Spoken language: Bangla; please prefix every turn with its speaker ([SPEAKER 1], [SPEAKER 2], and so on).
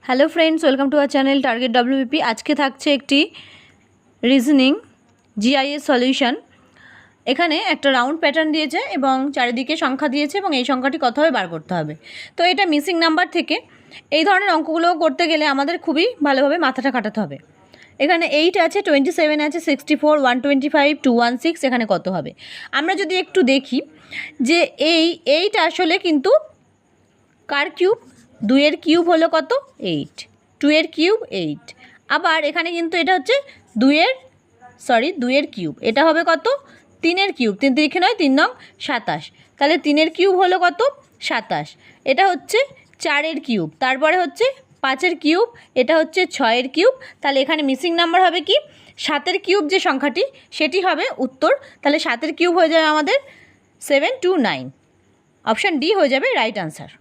[SPEAKER 1] Hello friends, welcome to our channel target WBP. আজকে থাকছে একটি রিজনিং জিআইএস সলিউশন। এখানে একটা রাউন্ড প্যাটার্ন দিয়েছে এবং চারিদিকে সংখ্যা দিয়েছে এবং এই সংখ্যাটি কত হবে বার করতে হবে। তো এটা মিসিং নাম্বার থেকে এই ধরনের অঙ্কগুলো করতে গেলে আমাদের খুবই ভালোভাবে মাথাটা খাটাতে হবে। এখানে 8 আছে, 27 আছে, 64, 125, 216, এখানে কত হবে? আমরা যদি একটু দেখি যে এই 8 আসলে কিন্তু কার কিউব? 2 এর কিউব হলো কত? 8। 2 এর কিউব 8। আবার এখানে কিন্তু এটা হচ্ছে 2 এর কিউব, এটা হবে কত? 3 এর কিউব। 3 তিরিখে নয়, 3 নং 27। তাহলে 3 এর কিউব হলো কত? 27। এটা হচ্ছে 4 এর কিউব, তারপরে হচ্ছে 5 এর কিউব, এটা হচ্ছে 6 এর কিউব। তাহলে এখানে মিসিং নাম্বার হবে কি? 7 এর কিউব যে সংখ্যাটি সেটি হবে উত্তর। তাহলে 7 এর কিউব হয়ে যাবে আমাদের 729। অপশান ডি হয়ে যাবে রাইট আনসার।